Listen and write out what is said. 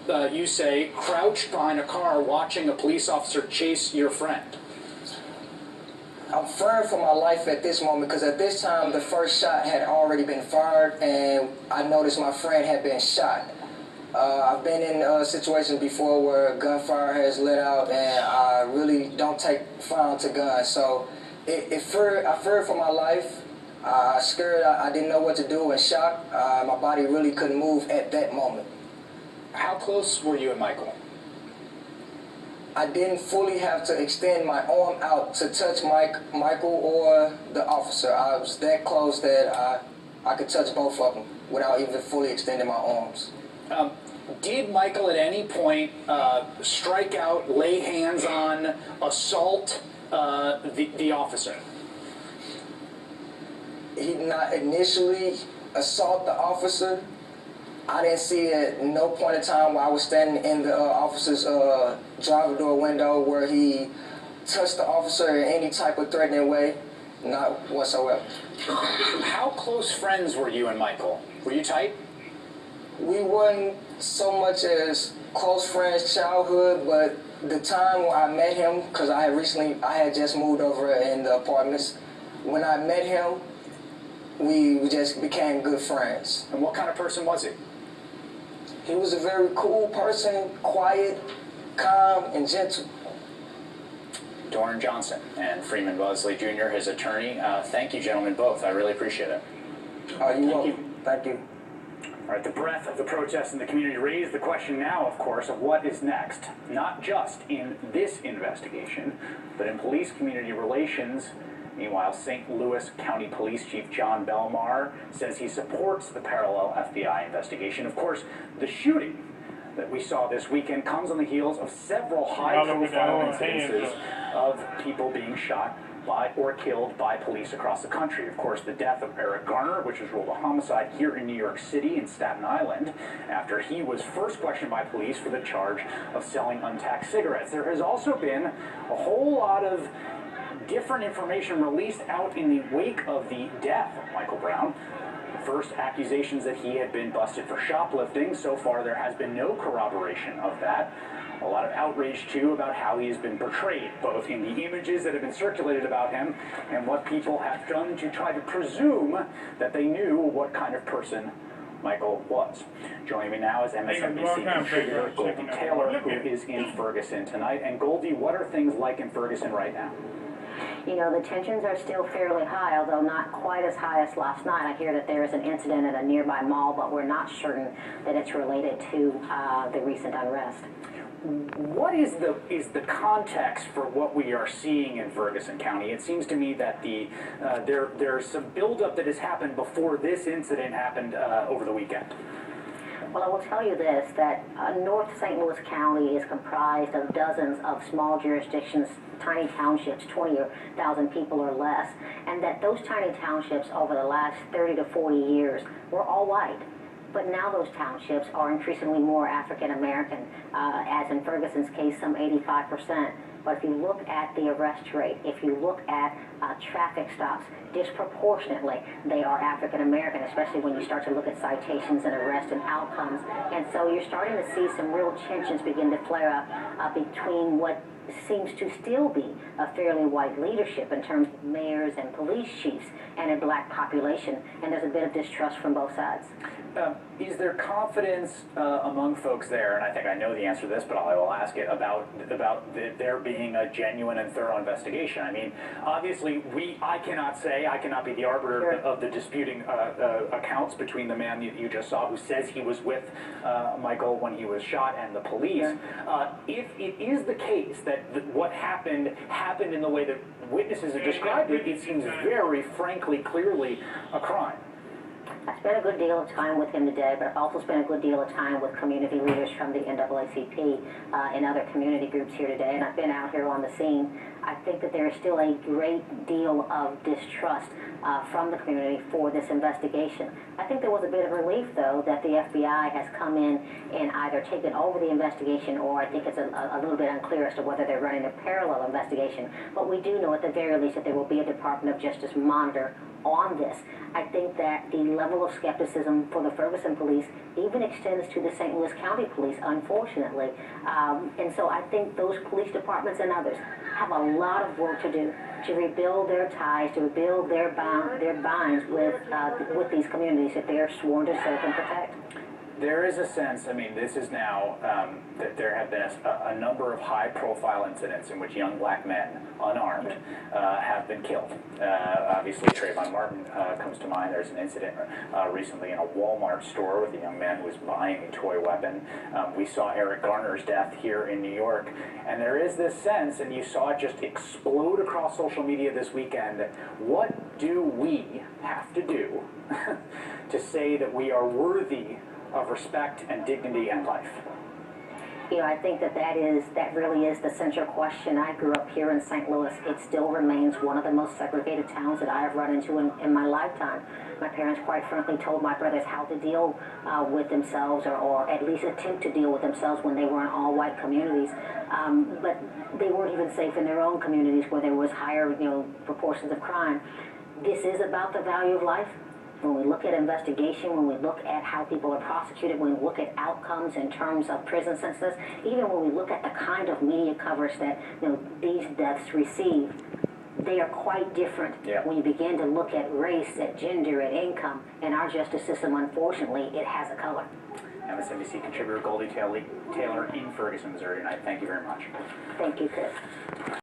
you say, crouched behind a car watching a police officer chase your friend. I'm fearing for my life at this moment because at this time the first shot had already been fired and I noticed my friend had been shot. I've been in situations before where gunfire has lit out and I really don't take fire to guns. So I feared for my life. I was scared. I didn't know what to do and shocked. My body really couldn't move at that moment. How close were you and Michael? I didn't fully have to extend my arm out to touch Michael or the officer. I was that close that I could touch both of them without even fully extending my arms. Did Michael at any point strike out, lay hands on, assault the officer? He did not initially assault the officer. I didn't see at no point in time while I was standing in the officer's driver door window where he touched the officer in any type of threatening way, not whatsoever. How close friends were you and Michael? Were you tight? We weren't so much as close friends childhood, but the time when I met him, because I had just moved over in the apartments, when I met him, we just became good friends. And what kind of person was he? He was a very cool person, quiet, calm, and gentle. Doran Johnson and Freeman Bosley Jr., his attorney. Thank you, gentlemen, both. I really appreciate it. You're welcome. Thank you. All right, the breadth of the protests in the community raised the question now, of course, of what is next, not just in this investigation, but in police community relations. Meanwhile, St. Louis County Police Chief John Belmar says he supports the parallel FBI investigation. Of course, the shooting that we saw this weekend comes on the heels of several high-profile incidences of people being shot by or killed by police across the country. Of course, the death of Eric Garner, which was ruled a homicide here in New York City in Staten Island, after he was first questioned by police for the charge of selling untaxed cigarettes. There has also been a whole lot of different information released out in the wake of the death of Michael Brown. First, accusations that he had been busted for shoplifting. So far, there has been no corroboration of that. A lot of outrage, too, about how he has been portrayed, both in the images that have been circulated about him and what people have done to try to presume that they knew what kind of person Michael was. Joining me now is MSNBC contributor Goldie Taylor, who is in Ferguson tonight. And Goldie, what are things like in Ferguson right now? You know, the tensions are still fairly high, although not quite as high as last night. I hear that there is an incident at a nearby mall, but we're not certain that it's related to the recent unrest. What is the context for what we are seeing in Ferguson County? It seems to me that there's some buildup that has happened before this incident happened over the weekend. Well, I will tell you this, that North St. Louis County is comprised of dozens of small jurisdictions, tiny townships, 20,000 people or less, and that those tiny townships over the last 30 to 40 years were all white. But now those townships are increasingly more African American, as in Ferguson's case, some 85%. But if you look at the arrest rate, if you look at traffic stops, disproportionately they are African American, especially when you start to look at citations and arrest and outcomes. And so you're starting to see some real tensions begin to flare up between what seems to still be a fairly white leadership in terms of mayors and police chiefs and a black population, and there's a bit of distrust from both sides. Is there confidence among folks there, and I think I know the answer to this, but I will ask it, about there being a genuine and thorough investigation? I mean, obviously, I cannot be the arbiter of the disputing accounts between the man you just saw who says he was with Michael when he was shot and the police. If it is the case that what happened in the way that witnesses have described it, it seems very frankly, clearly a crime. I spent a good deal of time with him today, but I've also spent a good deal of time with community leaders from the NAACP and other community groups here today, and I've been out here on the scene. I think that there is still a great deal of distrust from the community for this investigation. I think there was a bit of relief, though, that the FBI has come in and either taken over the investigation, or I think it's a little bit unclear as to whether they're running a parallel investigation. But we do know at the very least that there will be a Department of Justice monitor on this. I think that the level of skepticism for the Ferguson police even extends to the St. Louis County Police, unfortunately. And so I think those police departments and others have a lot of work to do to rebuild their ties, to rebuild their binds with these communities that they are sworn to serve and protect. There is a sense, I mean, this is now, that there have been a number of high-profile incidents in which young black men, unarmed, have been killed. Obviously, Trayvon Martin comes to mind. There's an incident recently in a Walmart store with a young man who was buying a toy weapon. We saw Eric Garner's death here in New York. And there is this sense, and you saw it just explode across social media this weekend, what do we have to do to say that we are worthy of respect and dignity and life? You know, I think that really is the central question. I grew up here in St. Louis. It still remains one of the most segregated towns that I have run into in my lifetime. My parents, quite frankly, told my brothers how to deal with themselves, or at least attempt to deal with themselves when they were in all-white communities. But they weren't even safe in their own communities where there was higher, proportions of crime. This is about the value of life. When we look at investigation, when we look at how people are prosecuted, when we look at outcomes in terms of prison sentences, even when we look at the kind of media coverage that these deaths receive, they are quite different. Yeah. When you begin to look at race, at gender, at income, and our justice system, unfortunately, it has a color. MSNBC contributor Goldie Taylor in Ferguson, Missouri tonight. Thank you very much. Thank you, Chris.